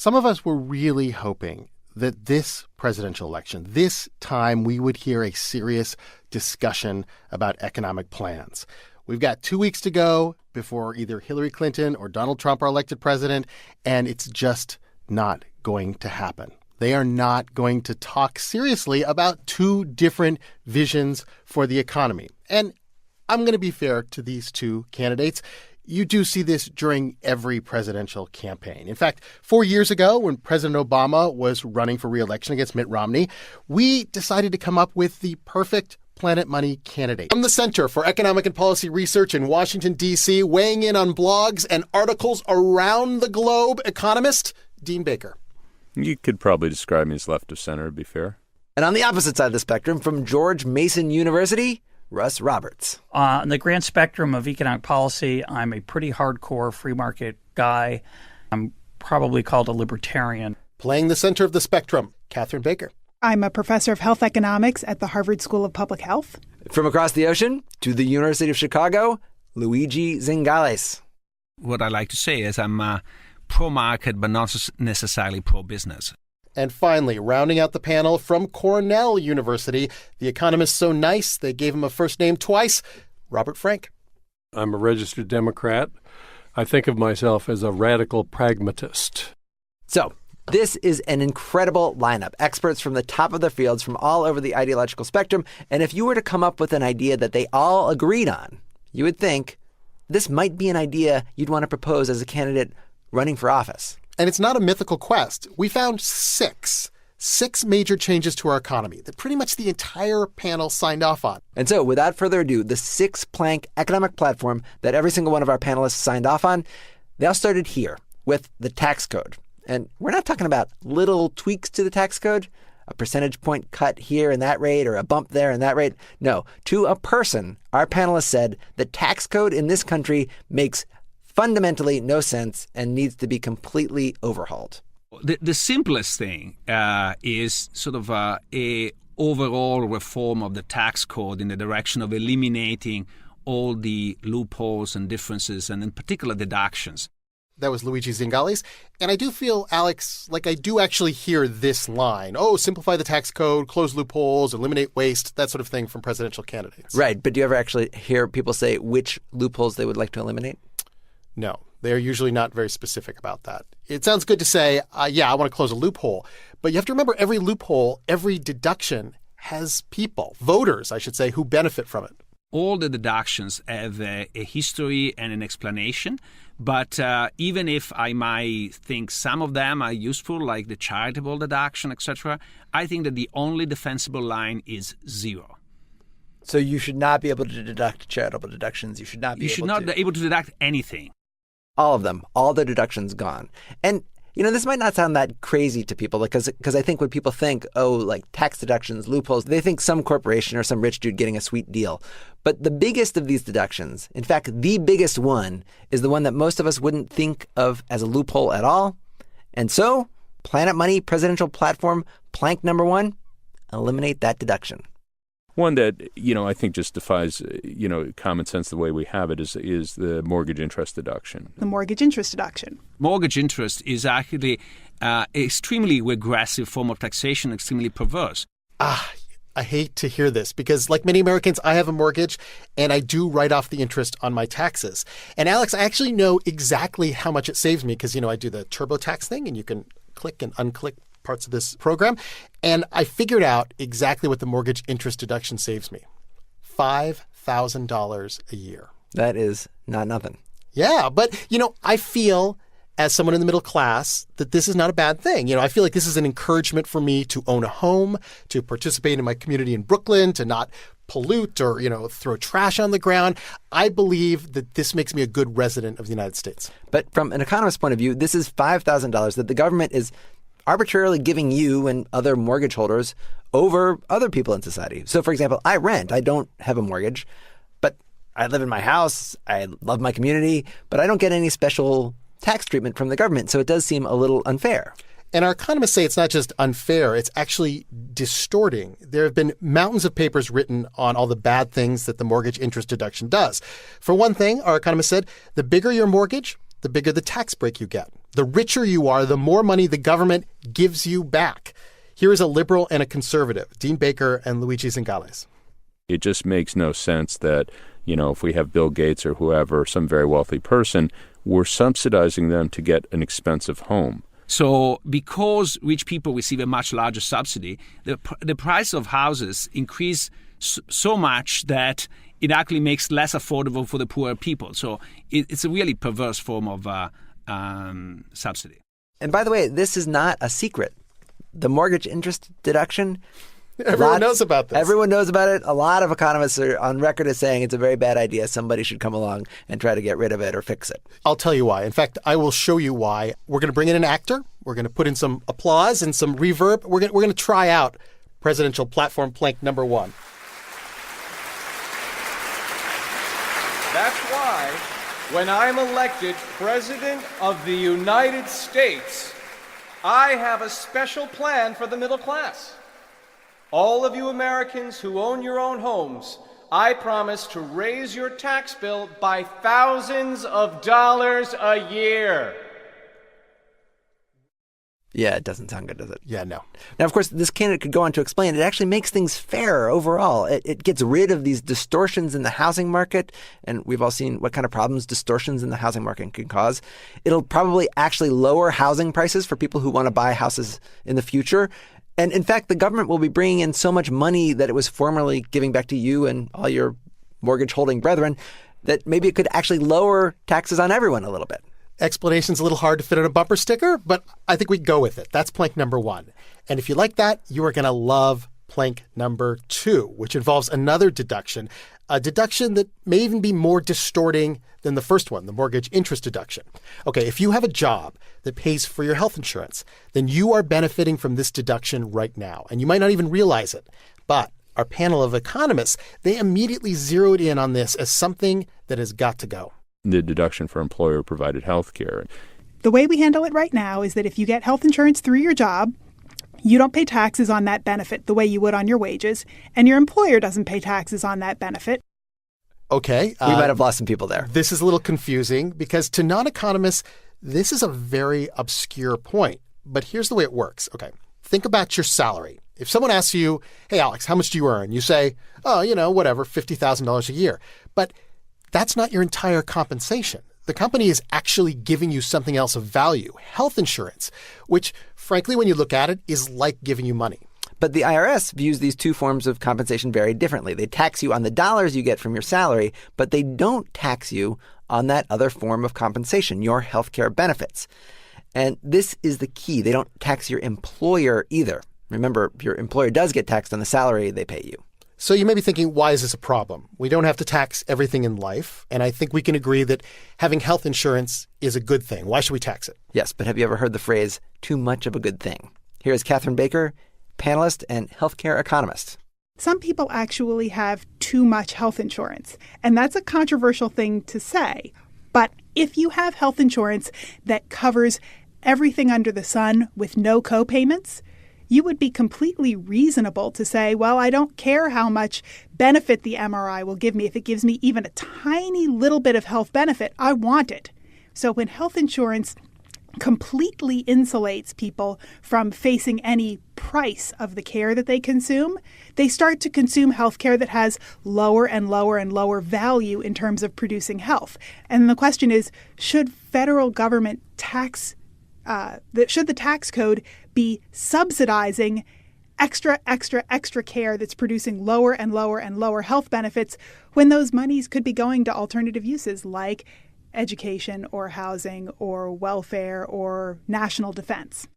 Some of us were really hoping that this presidential election, this time we would hear a serious discussion about economic plans. We've got 2 weeks to go before either Hillary Clinton or Donald Trump are elected president, and it's just not going to happen. They are not going to talk seriously about two different visions for the economy. And I'm going to be fair to these two candidates. You do see this during every presidential campaign. In fact, 4 years ago, when President Obama was running for re-election against Mitt Romney, we decided to come up with the perfect Planet Money candidate. From the Center for Economic and Policy Research in Washington, D.C., weighing in on blogs and articles around the globe, economist Dean Baker. You could probably describe me as left of center, to be fair. And on the opposite side of the spectrum, from George Mason University, Russ Roberts. On the grand spectrum of economic policy, I'm a pretty hardcore free market guy. I'm probably called a libertarian. Playing the center of the spectrum, Catherine Baker. I'm a professor of health economics at the Harvard School of Public Health. From across the ocean to the University of Chicago, Luigi Zingales. What I like to say is I'm pro-market, but not necessarily pro-business. And finally, rounding out the panel from Cornell University, the economist so nice they gave him a first name twice, Robert Frank. I'm a registered Democrat. I think of myself as a radical pragmatist. So, this is an incredible lineup. Experts from the top of their fields from all over the ideological spectrum. And if you were to come up with an idea that they all agreed on, you would think this might be an idea you'd want to propose as a candidate running for office. And it's not a mythical quest. We found six major changes to our economy that pretty much the entire panel signed off on. And so, without further ado, the six-plank economic platform that every single one of our panelists signed off on, they all started here with the tax code. And we're not talking about little tweaks to the tax code, a percentage point cut here in that rate or a bump there in that rate. No, to a person, our panelists said the tax code in this country makes fundamentally no sense and needs to be completely overhauled. The simplest thing is sort of a overall reform of the tax code in the direction of eliminating all the loopholes and differences, and in particular deductions. That was Luigi Zingales. And I do feel, Alex, like I do actually hear this line, simplify the tax code, close loopholes, eliminate waste, that sort of thing from presidential candidates. Right. But do you ever actually hear people say which loopholes they would like to eliminate? No, they're usually not very specific about that. It sounds good to say, I want to close a loophole. But you have to remember every loophole, every deduction has people, voters, I should say, who benefit from it. All the deductions have a history and an explanation. But even if I might think some of them are useful, like the charitable deduction, etc., I think that the only defensible line is zero. So you should not be able to deduct charitable deductions. You should not be able to deduct anything. All of them. All the deductions gone. And, this might not sound that crazy to people because I think when people think, like tax deductions, loopholes, they think some corporation or some rich dude getting a sweet deal. But the biggest of these deductions, in fact, the biggest one, is the one that most of us wouldn't think of as a loophole at all. And so, Planet Money presidential platform, plank number 1, eliminate that deduction. One that, I think just defies, common sense the way we have it is the mortgage interest deduction. The mortgage interest deduction. Mortgage interest is actually extremely regressive form of taxation, extremely perverse. I hate to hear this because like many Americans, I have a mortgage and I do write off the interest on my taxes. And Alex, I actually know exactly how much it saves me because, I do the TurboTax thing and you can click and unclick parts of this program. And I figured out exactly what the mortgage interest deduction saves me. $5,000 a year. That is not nothing. Yeah, but, I feel as someone in the middle class that this is not a bad thing. I feel like this is an encouragement for me to own a home, to participate in my community in Brooklyn, to not pollute or, throw trash on the ground. I believe that this makes me a good resident of the United States. But from an economist's point of view, this is $5,000 that the government is arbitrarily giving you and other mortgage holders over other people in society. So, for example, I rent. I don't have a mortgage, but I live in my house. I love my community, but I don't get any special tax treatment from the government. So it does seem a little unfair. And our economists say it's not just unfair, it's actually distorting. There have been mountains of papers written on all the bad things that the mortgage interest deduction does. For one thing, our economists said, the bigger your mortgage, the bigger the tax break you get. The richer you are, the more money the government gives you back. Here is a liberal and a conservative, Dean Baker and Luigi Zingales. It just makes no sense that, if we have Bill Gates or whoever, some very wealthy person, we're subsidizing them to get an expensive home. So because rich people receive a much larger subsidy, the price of houses increase so much that it actually makes less affordable for the poorer people. So it's a really perverse form of subsidy. And by the way, this is not a secret. The mortgage interest deduction, Everyone knows about this. Everyone knows about it. A lot of economists are on record as saying it's a very bad idea. Somebody should come along and try to get rid of it or fix it. I'll tell you why. In fact, I will show you why. We're going to bring in an actor. We're going to put in some applause and some reverb. We're going to try out presidential platform plank number 1. That's why when I'm elected President of the United States, I have a special plan for the middle class. All of you Americans who own your own homes, I promise to raise your tax bill by thousands of dollars a year. Yeah, it doesn't sound good, does it? Yeah, no. Now, of course, this candidate could go on to explain it actually makes things fairer overall. It gets rid of these distortions in the housing market, and we've all seen what kind of problems distortions in the housing market can cause. It'll probably actually lower housing prices for people who want to buy houses in the future. And in fact, the government will be bringing in so much money that it was formerly giving back to you and all your mortgage-holding brethren that maybe it could actually lower taxes on everyone a little bit. Explanation's a little hard to fit on a bumper sticker, but I think we go with it. That's plank number 1. And if you like that, you are going to love plank number 2, which involves another deduction, a deduction that may even be more distorting than the first one, the mortgage interest deduction. Okay, if you have a job that pays for your health insurance, then you are benefiting from this deduction right now, and you might not even realize it. But our panel of economists, they immediately zeroed in on this as something that has got to go. The deduction for employer-provided health care. The way we handle it right now is that if you get health insurance through your job, you don't pay taxes on that benefit the way you would on your wages, and your employer doesn't pay taxes on that benefit. Okay. We might have lost some people there. This is a little confusing because to non-economists, this is a very obscure point. But here's the way it works. Okay. Think about your salary. If someone asks you, hey, Alex, how much do you earn? You say, oh, whatever, $50,000 a year. But that's not your entire compensation. The company is actually giving you something else of value, health insurance, which, frankly, when you look at it, is like giving you money. But the IRS views these two forms of compensation very differently. They tax you on the dollars you get from your salary, but they don't tax you on that other form of compensation, your healthcare benefits. And this is the key. They don't tax your employer either. Remember, your employer does get taxed on the salary they pay you. So you may be thinking, why is this a problem? We don't have to tax everything in life, and I think we can agree that having health insurance is a good thing. Why should we tax it? Yes, but have you ever heard the phrase, too much of a good thing? Here's Catherine Baker, panelist and healthcare economist. Some people actually have too much health insurance, and that's a controversial thing to say. But if you have health insurance that covers everything under the sun with no co-payments, you would be completely reasonable to say, well, I don't care how much benefit the MRI will give me. If it gives me even a tiny little bit of health benefit, I want it. So when health insurance completely insulates people from facing any price of the care that they consume, they start to consume health care that has lower and lower and lower value in terms of producing health. And the question is, should federal government should the tax code be subsidizing extra care that's producing lower and lower and lower health benefits when those monies could be going to alternative uses like education or housing or welfare or national defense?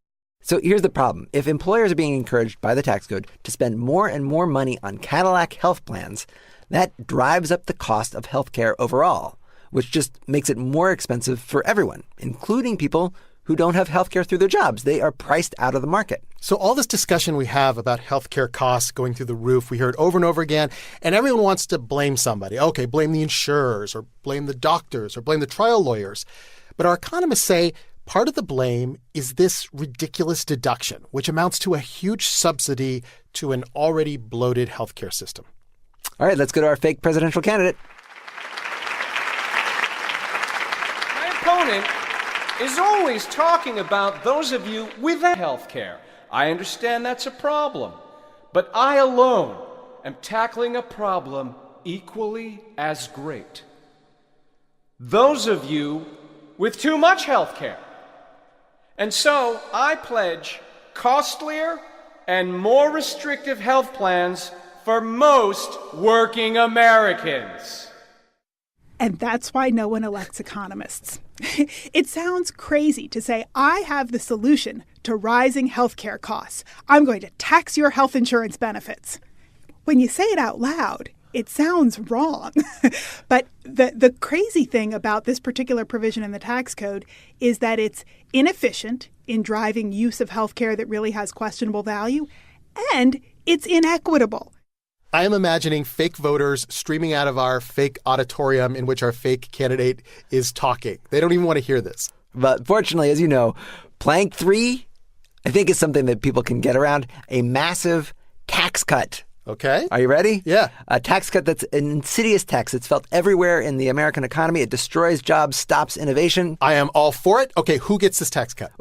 So here's the problem. If employers are being encouraged by the tax code to spend more and more money on Cadillac health plans, that drives up the cost of health care overall, which just makes it more expensive for everyone, including people who don't have health care through their jobs. They are priced out of the market. So all this discussion we have about healthcare costs going through the roof, we hear it over and over again, and everyone wants to blame somebody. Okay, blame the insurers or blame the doctors or blame the trial lawyers. But our economists say part of the blame is this ridiculous deduction, which amounts to a huge subsidy to an already bloated healthcare system. All right, let's go to our fake presidential candidate. My opponent is always talking about those of you without health care. I understand that's a problem, but I alone am tackling a problem equally as great. Those of you with too much health care. And so I pledge costlier and more restrictive health plans for most working Americans. And that's why no one elects economists. It sounds crazy to say, I have the solution to rising healthcare costs. I'm going to tax your health insurance benefits. When you say it out loud, it sounds wrong. But the crazy thing about this particular provision in the tax code is that it's inefficient in driving use of healthcare that really has questionable value, and it's inequitable. I am imagining fake voters streaming out of our fake auditorium in which our fake candidate is talking. They don't even want to hear this. But fortunately, as you know, Plank 3, I think, is something that people can get around. A massive tax cut. Okay. Are you ready? Yeah. A tax cut that's an insidious tax. It's felt everywhere in the American economy. It destroys jobs, stops innovation. I am all for it. Okay, who gets this tax cut?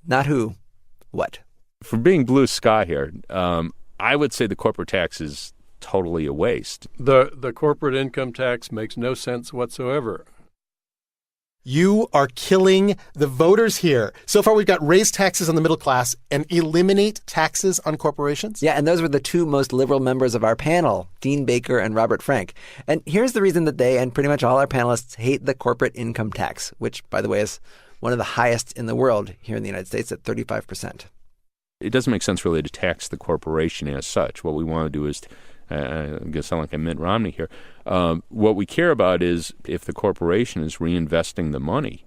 Not who. What? For being blue sky here, I would say the corporate tax is totally a waste. The corporate income tax makes no sense whatsoever. You are killing the voters here. So far, we've got raise taxes on the middle class and eliminate taxes on corporations. Yeah, and those were the two most liberal members of our panel, Dean Baker and Robert Frank. And here's the reason that they and pretty much all our panelists hate the corporate income tax, which, by the way, is one of the highest in the world here in the United States at 35%. It doesn't make sense really to tax the corporation as such. What we want to do is, I'm going to sound like I'm Mitt Romney here, what we care about is if the corporation is reinvesting the money,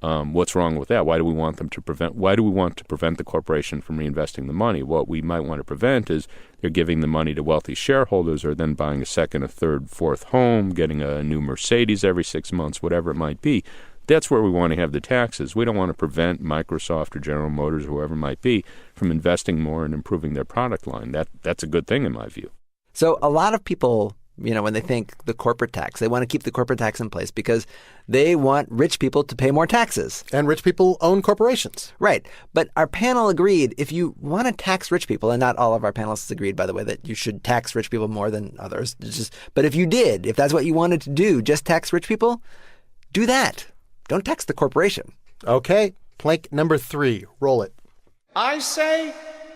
what's wrong with that? Why do we want to prevent the corporation from reinvesting the money? What we might want to prevent is they're giving the money to wealthy shareholders or then buying a second, a third, fourth home, getting a new Mercedes every 6 months, whatever it might be. That's where we want to have the taxes. We don't want to prevent Microsoft or General Motors or whoever it might be from investing more and improving their product line. That's a good thing in my view. So a lot of people, when they think the corporate tax, they want to keep the corporate tax in place because they want rich people to pay more taxes. And rich people own corporations. Right. But our panel agreed if you want to tax rich people, and not all of our panelists agreed, by the way, that you should tax rich people more than others. But if you did, if that's what you wanted to do, just tax rich people, do that. Don't tax the corporation. Okay. Plank number 3. Roll it. I say,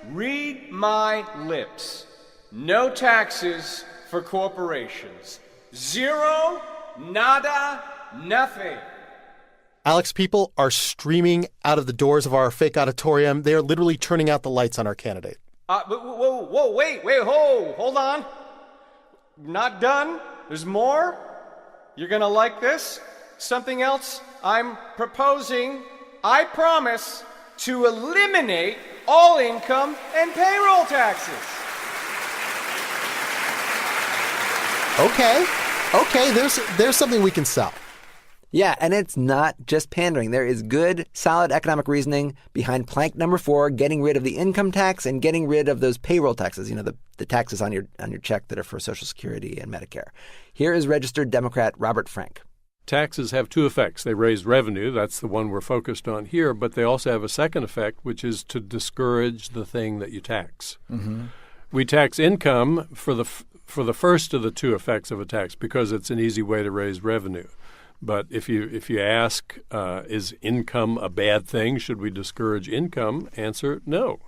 read my lips. No taxes for corporations. Zero, nada, nothing. Alex, people are streaming out of the doors of our fake auditorium. They are literally turning out the lights on our candidate. Wait, hold on. Not done. There's more. You're going to like this. Something else I'm proposing, I promise, to eliminate all income and payroll taxes. Okay, there's something we can sell. Yeah, and it's not just pandering. There is good, solid economic reasoning behind plank number 4, getting rid of the income tax and getting rid of those payroll taxes, the taxes on your check that are for Social Security and Medicare. Here is registered Democrat Robert Frank. Taxes have two effects. They raise revenue. That's the one we're focused on here. But they also have a second effect, which is to discourage the thing that you tax. Mm-hmm. We tax income for the first of the two effects of a tax because it's an easy way to raise revenue. But if you ask, is income a bad thing? Should we discourage income? Answer, no.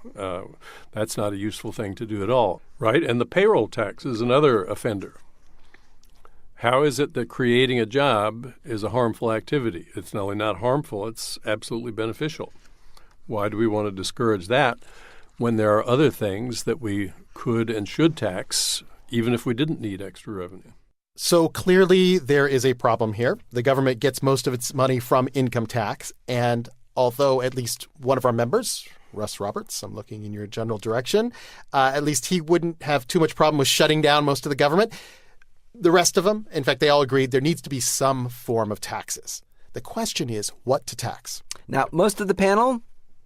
That's not a useful thing to do at all, right? And the payroll tax is another offender. How is it that creating a job is a harmful activity? It's not only not harmful, it's absolutely beneficial. Why do we want to discourage that when there are other things that we could and should tax, even if we didn't need extra revenue? So clearly there is a problem here. The government gets most of its money from income tax. And although at least one of our members, Russ Roberts, I'm looking in your general direction, at least he wouldn't have too much problem with shutting down most of the government. The rest of them, in fact, they all agreed there needs to be some form of taxes. The question is what to tax. Now, most of the panel,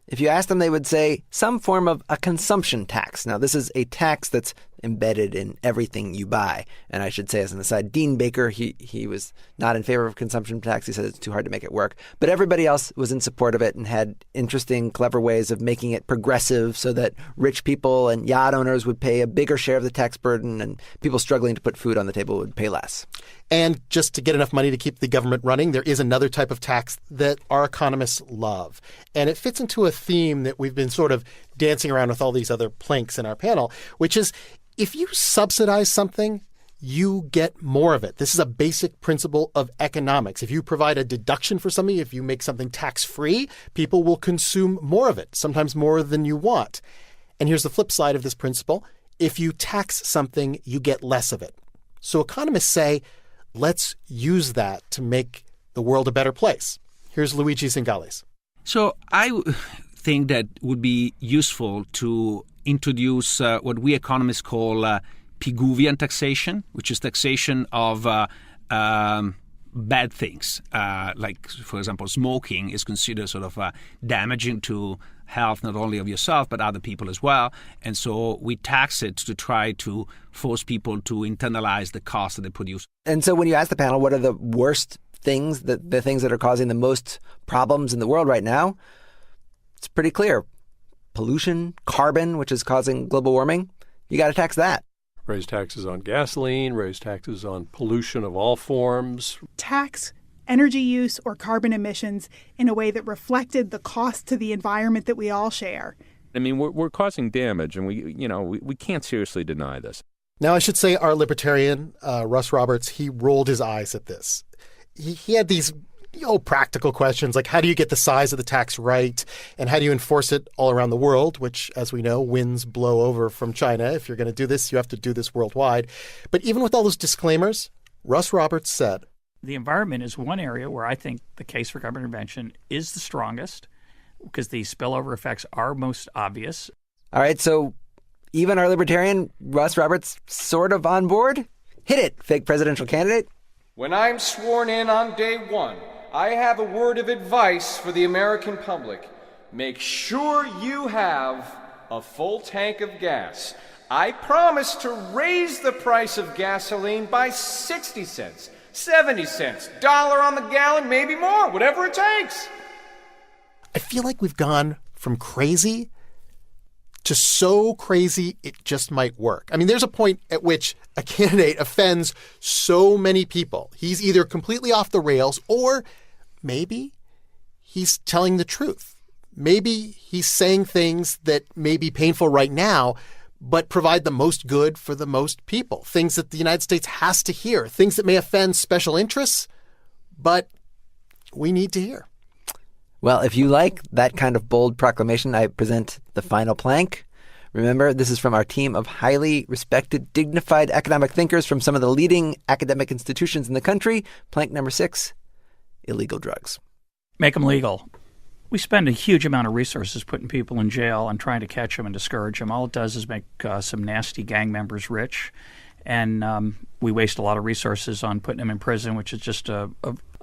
if you ask them, they would say some form of a consumption tax. Now, this is a tax that's embedded in everything you buy. And I should say, as an aside, Dean Baker, he was not in favor of consumption tax. He said it's too hard to make it work. But everybody else was in support of it and had interesting, clever ways of making it progressive so that rich people and yacht owners would pay a bigger share of the tax burden and people struggling to put food on the table would pay less. And just to get enough money to keep the government running, there is another type of tax that our economists love. And it fits into a theme that we've been sort of dancing around with all these other planks in our panel, which is if you subsidize something, you get more of it. This is a basic principle of economics. If you provide a deduction for something, if you make something tax-free, people will consume more of it, sometimes more than you want. And here's the flip side of this principle. If you tax something, you get less of it. So economists say, let's use that to make the world a better place. Here's Luigi Zingales. So I think that would be useful to introduce what we economists call Pigouvian taxation, which is taxation of bad things. Like, for example, smoking is considered sort of damaging to health, not only of yourself, but other people as well. And so we tax it to try to force people to internalize the cost that they produce. And so when you ask the panel, what are the worst things, the things that are causing the most problems in the world right now, it's pretty clear. Pollution, carbon, which is causing global warming, you got to tax that. Raise taxes on gasoline, raise taxes on pollution of all forms. Tax energy use or carbon emissions in a way that reflected the cost to the environment that we all share. I mean, we're causing damage, and we can't seriously deny this. Now, I should say our libertarian, Russ Roberts, he rolled his eyes at this. He had these practical questions like how do you get the size of the tax right and how do you enforce it all around the world, which, as we know, winds blow over from China. If you're going to do this, you have to do this worldwide. But even with all those disclaimers, Russ Roberts said, the environment is one area where I think the case for government intervention is the strongest because the spillover effects are most obvious. All right, so even our libertarian, Russ Roberts, sort of on board? Hit it, fake presidential candidate. When I'm sworn in on day one, I have a word of advice for the American public. Make sure you have a full tank of gas. I promise to raise the price of gasoline by 60 cents, 70 cents, $1 on the gallon, maybe more, whatever it takes. I feel like we've gone from crazy to so crazy it just might work. I mean, there's a point at which a candidate offends so many people. He's either completely off the rails or maybe he's telling the truth. Maybe he's saying things that may be painful right now, but provide the most good for the most people. Things that the United States has to hear. Things that may offend special interests, but we need to hear. Well, if you like that kind of bold proclamation, I present the final plank. Remember, this is from our team of highly respected, dignified economic thinkers from some of the leading academic institutions in the country. Plank number 6, illegal drugs. Make them legal. We spend a huge amount of resources putting people in jail and trying to catch them and discourage them. All it does is make some nasty gang members rich. And we waste a lot of resources on putting them in prison, which is just a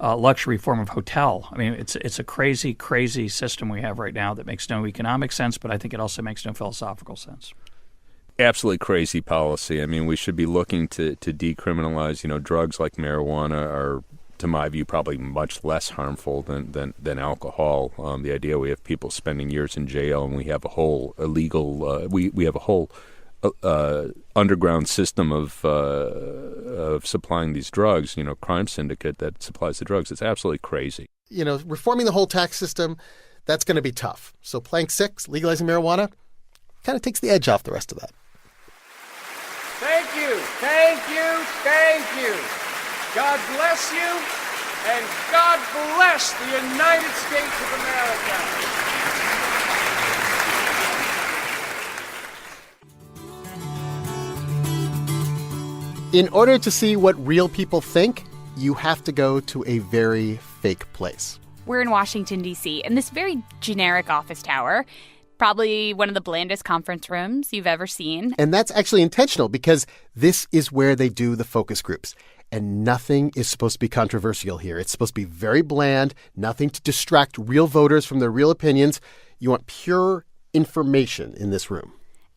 luxury form of hotel. I mean, it's a crazy, crazy system we have right now that makes no economic sense, but I think it also makes no philosophical sense. Absolutely crazy policy. I mean, we should be looking to decriminalize, drugs like marijuana are, to my view, probably much less harmful than alcohol. The idea we have people spending years in jail and we have a whole illegal, we have a whole underground system of supplying these drugs, crime syndicate that supplies the drugs. It's absolutely crazy. Reforming the whole tax system, that's going to be tough. So plank 6, legalizing marijuana, kind of takes the edge off the rest of that. Thank you, thank you, thank you. God bless you, and God bless the United States of America. In order to see what real people think, you have to go to a very fake place. We're in Washington, D.C., in this very generic office tower, probably one of the blandest conference rooms you've ever seen. And that's actually intentional because this is where they do the focus groups. And nothing is supposed to be controversial here. It's supposed to be very bland, nothing to distract real voters from their real opinions. You want pure information in this room.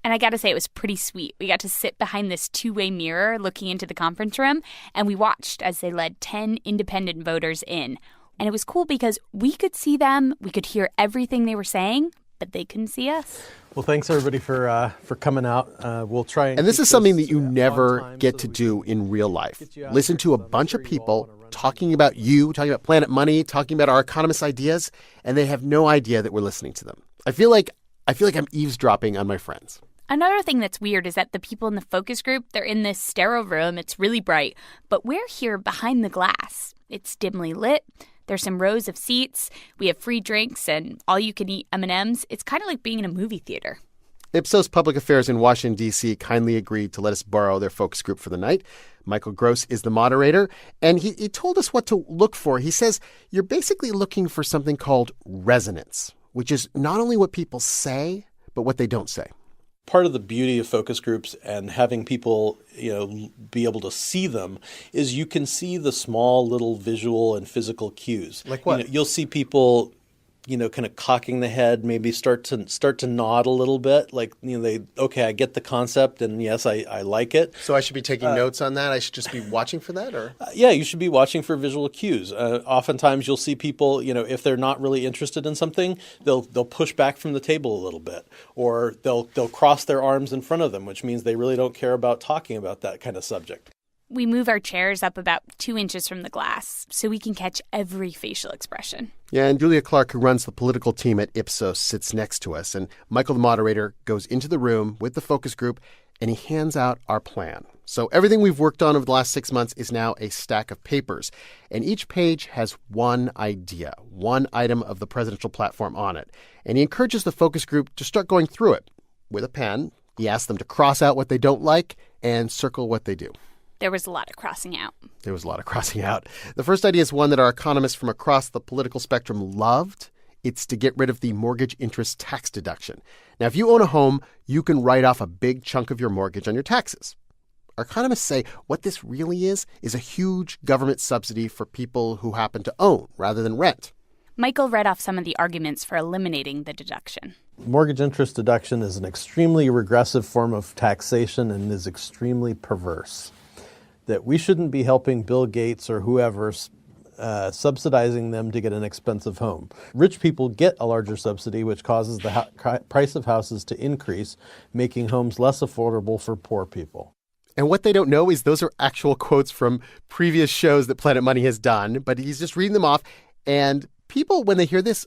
And I got to say, it was pretty sweet. We got to sit behind this two-way mirror looking into the conference room, and we watched as they led 10 independent voters in. And it was cool because we could see them, we could hear everything they were saying, but they couldn't see us. Well, thanks everybody for coming out. We'll try and this is something that you never get to do in real life. Listen to a bunch of people talking about you, talking about Planet Money, talking about our economists' ideas, and they have no idea that we're listening to them. I feel like I'm eavesdropping on my friends. Another thing that's weird is that the people in the focus group, they're in this sterile room. It's really bright, but we're here behind the glass. It's dimly lit. There's some rows of seats. We have free drinks and all-you-can-eat M&Ms. It's kind of like being in a movie theater. Ipsos Public Affairs in Washington, D.C. kindly agreed to let us borrow their focus group for the night. Michael Gross is the moderator, and he told us what to look for. He says you're basically looking for something called resonance, which is not only what people say, but what they don't say. Part of the beauty of focus groups and having people, be able to see them is you can see the small little visual and physical cues. Like what? You'll see people, kind of cocking the head, maybe start to nod a little bit. Like, I get the concept, and yes, I like it. So I should be taking notes on that? I should just be watching for that, or? Yeah, you should be watching for visual cues. Oftentimes, you'll see people, if they're not really interested in something, they'll push back from the table a little bit, or they'll cross their arms in front of them, which means they really don't care about talking about that kind of subject. We move our chairs up about 2 inches from the glass so we can catch every facial expression. Yeah, and Julia Clark, who runs the political team at Ipsos, sits next to us. And Michael, the moderator, goes into the room with the focus group, and he hands out our plan. So everything we've worked on over the last 6 months is now a stack of papers. And each page has one idea, one item of the presidential platform on it. And he encourages the focus group to start going through it with a pen. He asks them to cross out what they don't like and circle what they do. There was a lot of crossing out. The first idea is one that our economists from across the political spectrum loved. It's to get rid of the mortgage interest tax deduction. Now, if you own a home, you can write off a big chunk of your mortgage on your taxes. Our economists say what this really is a huge government subsidy for people who happen to own rather than rent. Michael read off some of the arguments for eliminating the deduction. Mortgage interest deduction is an extremely regressive form of taxation and is extremely perverse. That we shouldn't be helping Bill Gates or whoever subsidizing them to get an expensive home. Rich people get a larger subsidy, which causes the price of houses to increase, making homes less affordable for poor people. And what they don't know is those are actual quotes from previous shows that Planet Money has done, but he's just reading them off. And people, when they hear this,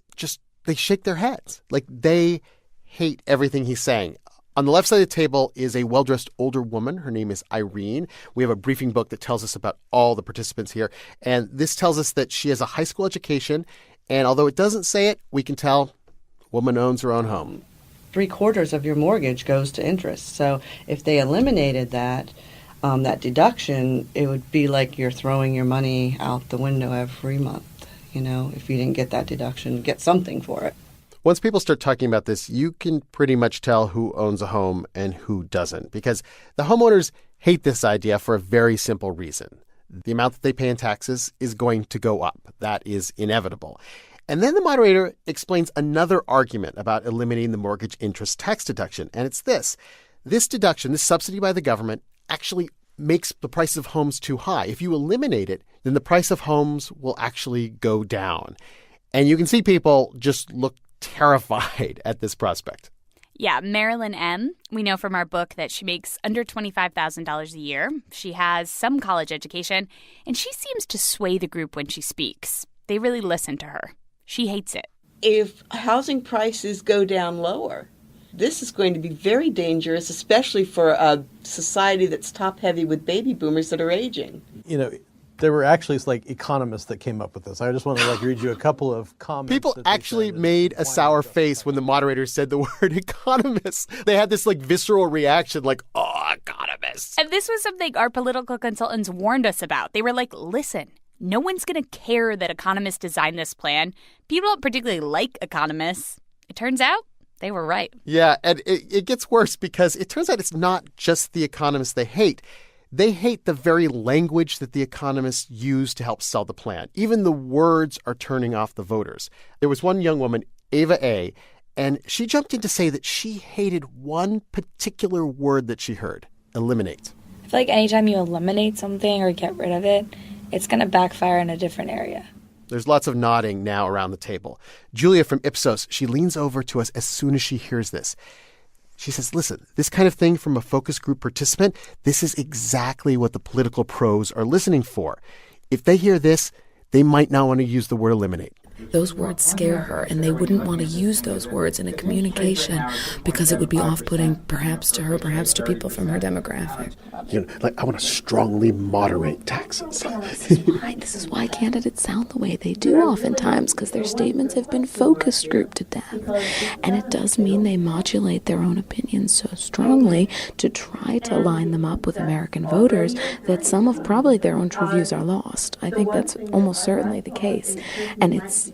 they shake their heads. Like they hate everything he's saying. On the left side of the table is a well-dressed older woman. Her name is Irene. We have a briefing book that tells us about all the participants here. And this tells us that she has a high school education. And although it doesn't say it, we can tell the woman owns her own home. 3/4 of your mortgage goes to interest. So if they eliminated that deduction, it would be like you're throwing your money out the window every month. If you didn't get that deduction, get something for it. Once people start talking about this, you can pretty much tell who owns a home and who doesn't, because the homeowners hate this idea for a very simple reason. The amount that they pay in taxes is going to go up. That is inevitable. And then the moderator explains another argument about eliminating the mortgage interest tax deduction, and it's this. This deduction, this subsidy by the government, actually makes the price of homes too high. If you eliminate it, then the price of homes will actually go down. And you can see people just look terrified at this prospect. Yeah, Marilyn M., we know from our book that she makes under $25,000 a year. She has some college education, and she seems to sway the group when she speaks. They really listen to her. She hates it. If housing prices go down lower, this is going to be very dangerous, especially for a society that's top-heavy with baby boomers that are aging. There were actually economists that came up with this. I just want to read you a couple of comments. People actually made a sour face when the moderator said the word economists. They had this visceral reaction oh, economists. And this was something our political consultants warned us about. They were like, listen, no one's going to care that economists designed this plan. People don't particularly like economists. It turns out they were right. Yeah, and it gets worse because it turns out it's not just the economists they hate. They hate the very language that the economists use to help sell the plan. Even the words are turning off the voters. There was one young woman, Ava A., And she jumped in to say that she hated one particular word that she heard, eliminate. I feel like anytime you eliminate something or get rid of it, it's going to backfire in a different area. There's lots of nodding now around the table. Julia from Ipsos, she leans over to us as soon as she hears this. She says, listen, this kind of thing from a focus group participant, this is exactly what the political pros are listening for. If they hear this, they might not want to use the word eliminate. Those words scare her, and they wouldn't want to use those words in a communication because it would be off-putting, perhaps to her, perhaps to people from her demographic. I want to strongly moderate taxes. This is why candidates sound the way they do oftentimes, because their statements have been focus grouped to death. And it does mean they modulate their own opinions so strongly to try to line them up with American voters that some of probably their own true views are lost. I think that's almost certainly the case. And it's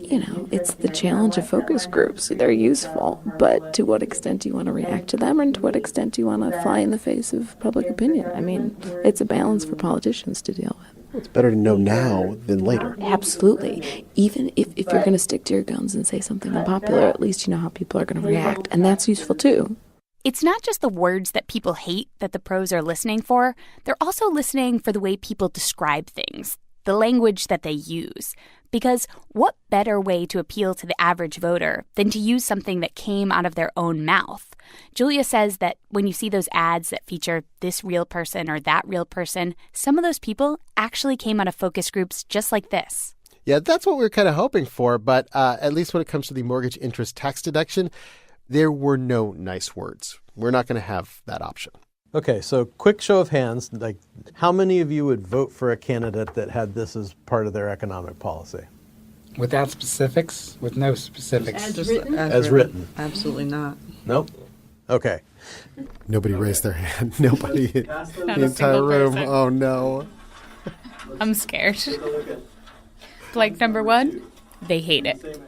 the challenge of focus groups. They're useful, but to what extent do you want to react to them, and to what extent do you want to fly in the face of public opinion? I mean, it's a balance for politicians to deal with. It's better to know now than later. Absolutely. Even if you're going to stick to your guns and say something unpopular, at least you know how people are going to react, and that's useful too. It's not just the words that people hate that the pros are listening for. They're also listening for the way people describe things, the language that they use. Because what better way to appeal to the average voter than to use something that came out of their own mouth? Julia says that when you see those ads that feature this real person or that real person, some of those people actually came out of focus groups just like this. Yeah, that's what we were kind of hoping for. But at least when it comes to the mortgage interest tax deduction, there were no nice words. We're not going to have that option. Okay, so quick show of hands, like how many of you would vote for a candidate that had this as part of their economic policy? Without specifics? With no specifics? As written. Absolutely not. Nope. Okay. Nobody raised their hand. Nobody in the entire room. Person. Oh, no. I'm scared. Blank number one, they hate it.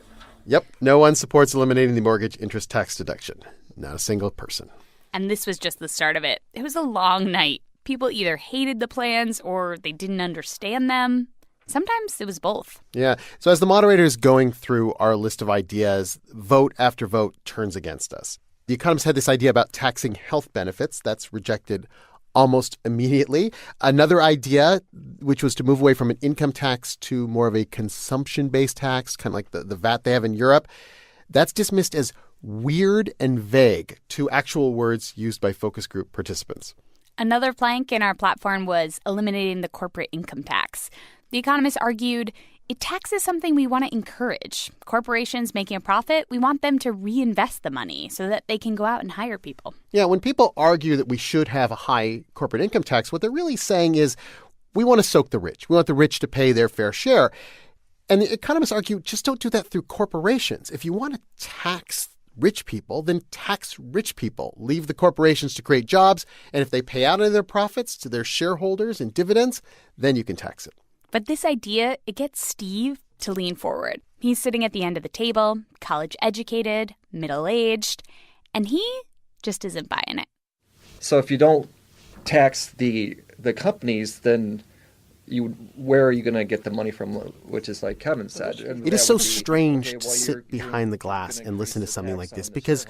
Yep, no one supports eliminating the mortgage interest tax deduction. Not a single person. And this was just the start of it. It was a long night. People either hated the plans or they didn't understand them. Sometimes it was both. Yeah. So as the moderator is going through our list of ideas, vote after vote turns against us. The Economist had this idea about taxing health benefits. That's rejected almost immediately. Another idea, which was to move away from an income tax to more of a consumption-based tax, kind of like the VAT they have in Europe, that's dismissed as weird and vague, two actual words used by focus group participants. Another plank in our platform was eliminating the corporate income tax. The Economist argued it taxes something we want to encourage. Corporations making a profit, we want them to reinvest the money so that they can go out and hire people. Yeah, when people argue that we should have a high corporate income tax, what they're really saying is we want to soak the rich. We want the rich to pay their fair share. And the economists argue just don't do that through corporations. If you want to tax rich people, then tax rich people. Leave the corporations to create jobs, and if they pay out of their profits to their shareholders in dividends, then you can tax it. But this idea, it gets Steve to lean forward. He's sitting at the end of the table, college-educated, middle-aged, and he just isn't buying it. So if you don't tax the companies, then where are you going to get the money from, which is like Kevin said. It is so strange to sit behind the glass and listen to something like this because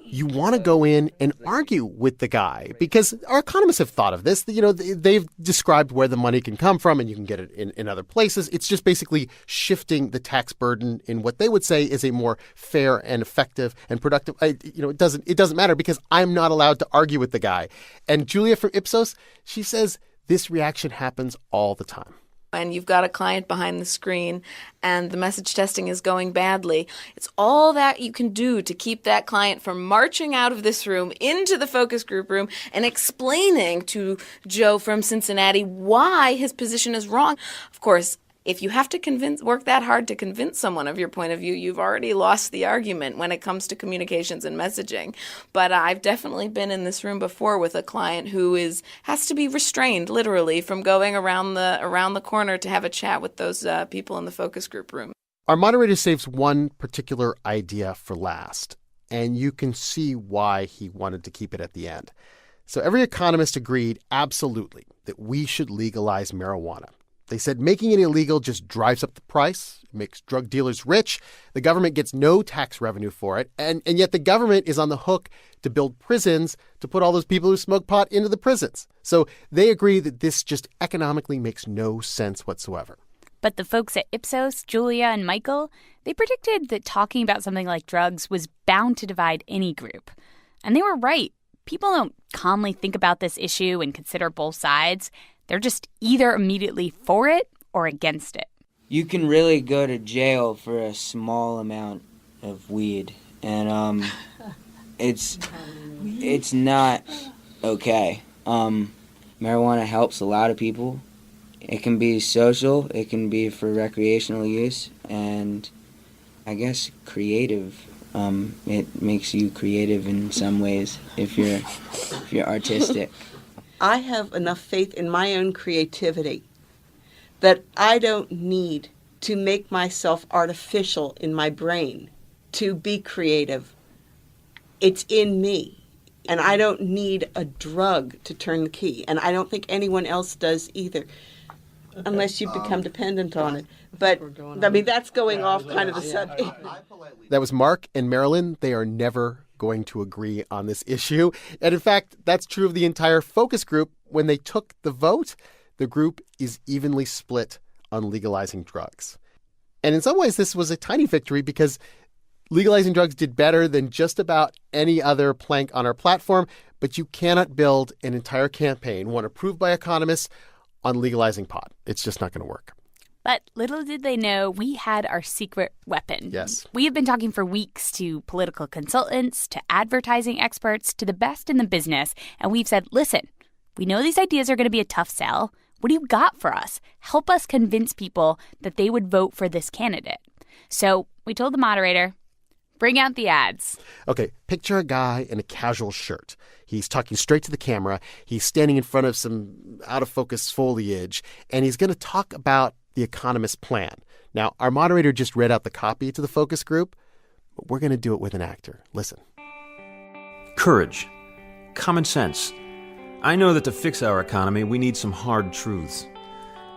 you want to go in and argue with the guy because our economists have thought of this. You know, they've described where the money can come from and you can get it in other places. It's just basically shifting the tax burden in what they would say is a more fair and effective and productive. It doesn't matter because I'm not allowed to argue with the guy. And Julia from Ipsos, she says this reaction happens all the time. And you've got a client behind the screen and the message testing is going badly. It's all that you can do to keep that client from marching out of this room into the focus group room and explaining to Joe from Cincinnati why his position is wrong. Of course, if you have to work that hard to convince someone of your point of view, you've already lost the argument when it comes to communications and messaging. But I've definitely been in this room before with a client who has to be restrained, literally, from going around the corner to have a chat with those people in the focus group room. Our moderator saves one particular idea for last, and you can see why he wanted to keep it at the end. So every economist agreed absolutely that we should legalize marijuana. They said making it illegal just drives up the price, makes drug dealers rich. The government gets no tax revenue for it. And yet the government is on the hook to build prisons to put all those people who smoke pot into the prisons. So they agree that this just economically makes no sense whatsoever. But the folks at Ipsos, Julia and Michael, they predicted that talking about something like drugs was bound to divide any group. And they were right. People don't calmly think about this issue and consider both sides. They're just either immediately for it or against it. You can really go to jail for a small amount of weed, and it's not okay. Marijuana helps a lot of people. It can be social, it can be for recreational use, and I guess creative. It makes you creative in some ways if you're artistic. I have enough faith in my own creativity that I don't need to make myself artificial in my brain to be creative. It's in me. And I don't need a drug to turn the key. And I don't think anyone else does either, unless you become dependent on it. But, I mean, that's going off kind of the subject. That was Mark and Marilyn. They are never going to agree on this issue. And in fact, that's true of the entire focus group. When they took the vote, the group is evenly split on legalizing drugs. And in some ways, this was a tiny victory because legalizing drugs did better than just about any other plank on our platform. But you cannot build an entire campaign, one approved by economists, on legalizing pot. It's just not going to work. But little did they know we had our secret weapon. Yes. We have been talking for weeks to political consultants, to advertising experts, to the best in the business. And we've said, listen, we know these ideas are going to be a tough sell. What do you got for us? Help us convince people that they would vote for this candidate. So we told the moderator, bring out the ads. Okay, picture a guy in a casual shirt. He's talking straight to the camera. He's standing in front of some out-of-focus foliage, and he's going to talk about the Economist plan. Now, our moderator just read out the copy to the focus group, but we're going to do it with an actor. Listen. Courage. Common sense. I know that to fix our economy, we need some hard truths.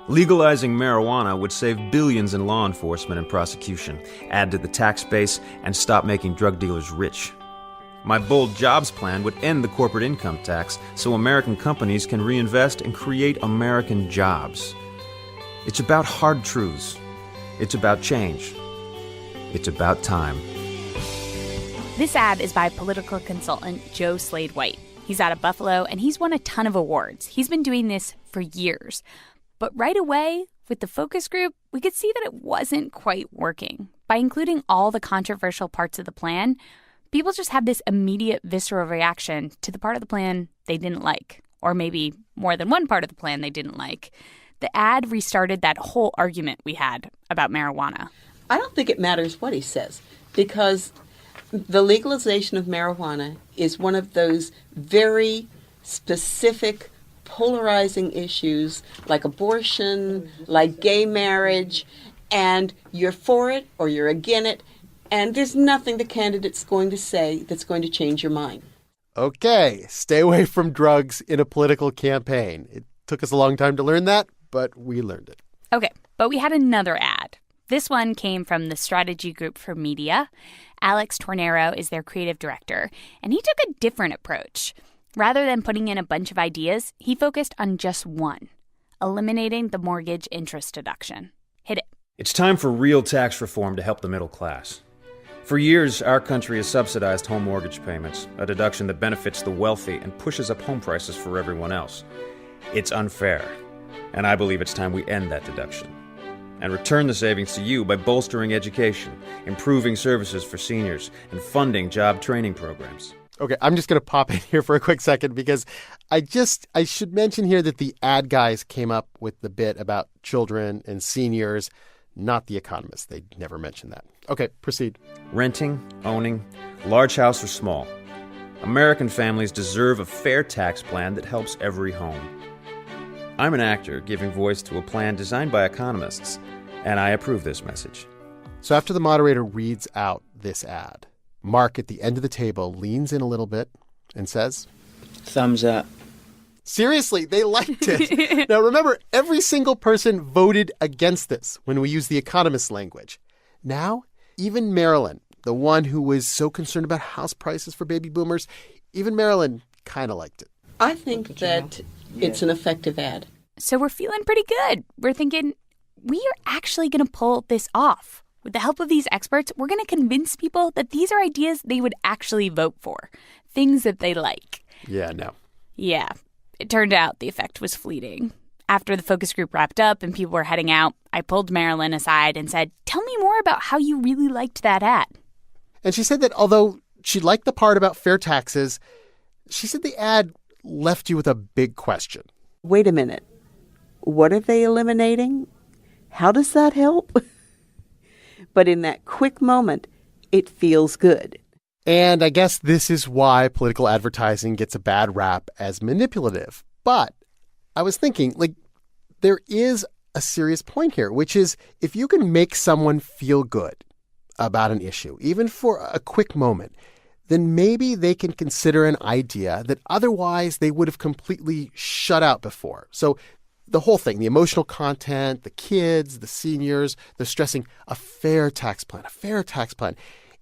Legalizing marijuana would save billions in law enforcement and prosecution, add to the tax base, and stop making drug dealers rich. My bold jobs plan would end the corporate income tax so American companies can reinvest and create American jobs. It's about hard truths. It's about change. It's about time. This ad is by political consultant Joe Slade White. He's out of Buffalo, and he's won a ton of awards. He's been doing this for years. But right away, with the focus group, we could see that it wasn't quite working. By including all the controversial parts of the plan, people just had this immediate visceral reaction to the part of the plan they didn't like, or maybe more than one part of the plan they didn't like. The ad restarted that whole argument we had about marijuana. I don't think it matters what he says, because the legalization of marijuana is one of those very specific, polarizing issues like abortion, like gay marriage, and you're for it or you're against it, and there's nothing the candidate's going to say that's going to change your mind. Okay, stay away from drugs in a political campaign. It took us a long time to learn that, but we learned it. Okay, but we had another ad. This one came from the Strategy Group for Media. Alex Tornero is their creative director, and he took a different approach. Rather than putting in a bunch of ideas, he focused on just one, eliminating the mortgage interest deduction. Hit it. It's time for real tax reform to help the middle class. For years, our country has subsidized home mortgage payments, a deduction that benefits the wealthy and pushes up home prices for everyone else. It's unfair, and I believe it's time we end that deduction and return the savings to you by bolstering education, improving services for seniors, and funding job training programs. Okay, I'm just going to pop in here for a quick second because I should mention here that the ad guys came up with the bit about children and seniors, not the economists. They never mentioned that. Okay, proceed. Renting, owning, large house or small. American families deserve a fair tax plan that helps every home. I'm an actor giving voice to a plan designed by economists, and I approve this message. So after the moderator reads out this ad, Mark at the end of the table leans in a little bit and says, Thumbs up. Seriously, they liked it. Now, remember, every single person voted against this when we use the economist language. Now, even Marilyn, the one who was so concerned about house prices for baby boomers, even Marilyn kind of liked it. I think that it's an effective ad. So we're feeling pretty good. We're thinking we are actually going to pull this off. With the help of these experts, we're going to convince people that these are ideas they would actually vote for, things that they like. Yeah, no. Yeah, it turned out the effect was fleeting. After the focus group wrapped up and people were heading out, I pulled Marilyn aside and said, "Tell me more about how you really liked that ad." And she said that although she liked the part about fair taxes, she said the ad left you with a big question. Wait a minute. What are they eliminating? How does that help? But in that quick moment, it feels good. And I guess this is why political advertising gets a bad rap as manipulative. But I was thinking, there is a serious point here, which is if you can make someone feel good about an issue, even for a quick moment, then maybe they can consider an idea that otherwise they would have completely shut out before. So the whole thing, the emotional content, the kids, the seniors, they're stressing a fair tax plan, a fair tax plan.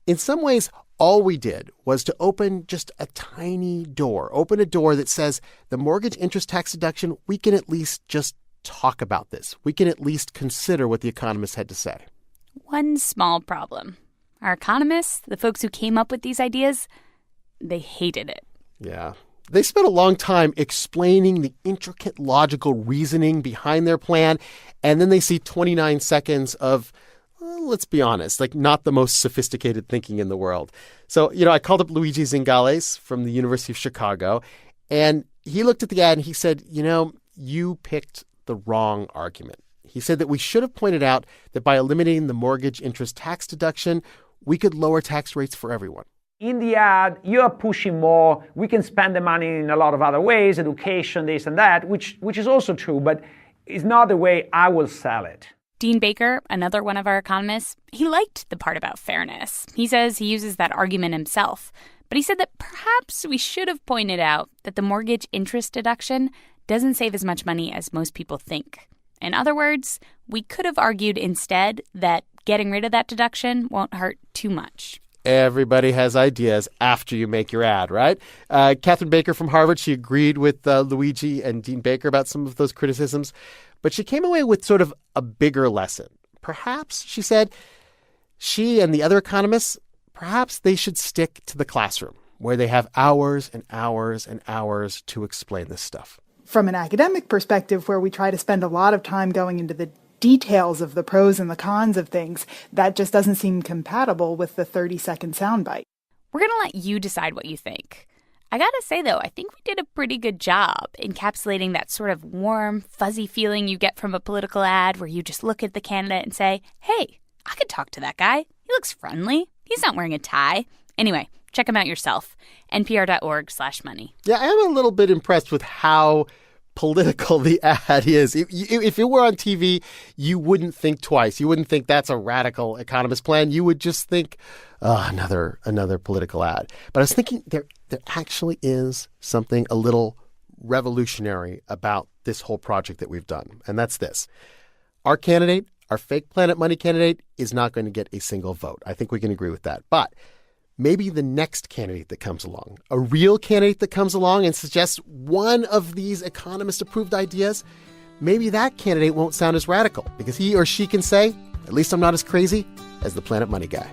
In some ways, all we did was to open just a tiny door, open a door that says the mortgage interest tax deduction, we can at least just talk about this. We can at least consider what the economists had to say. One small problem. Our economists, the folks who came up with these ideas, they hated it. Yeah. They spent a long time explaining the intricate logical reasoning behind their plan, and then they see 29 seconds of, let's be honest, not the most sophisticated thinking in the world. So, I called up Luigi Zingales from the University of Chicago, and he looked at the ad and he said, you picked the wrong argument. He said that we should have pointed out that by eliminating the mortgage interest tax deduction, we could lower tax rates for everyone. In the ad, you're pushing more. We can spend the money in a lot of other ways, education, this and that, which is also true, but it's not the way I will sell it. Dean Baker, another one of our economists, he liked the part about fairness. He says he uses that argument himself. But he said that perhaps we should have pointed out that the mortgage interest deduction doesn't save as much money as most people think. In other words, we could have argued instead that getting rid of that deduction won't hurt too much. Everybody has ideas after you make your ad, right? Catherine Baker from Harvard, she agreed with Luigi and Dean Baker about some of those criticisms, but she came away with sort of a bigger lesson. Perhaps, she said, she and the other economists, perhaps they should stick to the classroom where they have hours and hours and hours to explain this stuff. From an academic perspective, where we try to spend a lot of time going into the details of the pros and the cons of things, that just doesn't seem compatible with the 30-second soundbite. We're going to let you decide what you think. I gotta say, though, I think we did a pretty good job encapsulating that sort of warm, fuzzy feeling you get from a political ad where you just look at the candidate and say, hey, I could talk to that guy. He looks friendly. He's not wearing a tie. Anyway, check him out yourself. NPR.org/money. Yeah, I am a little bit impressed with how political the ad is. If it were on TV, you wouldn't think twice. You wouldn't think that's a radical economist plan. You would just think, another political ad. But I was thinking there actually is something a little revolutionary about this whole project that we've done, and that's this. Our candidate, our fake Planet Money candidate, is not going to get a single vote. I think we can agree with that. But maybe the next candidate that comes along, a real candidate that comes along and suggests one of these economist-approved ideas, maybe that candidate won't sound as radical because he or she can say, at least I'm not as crazy as the Planet Money guy.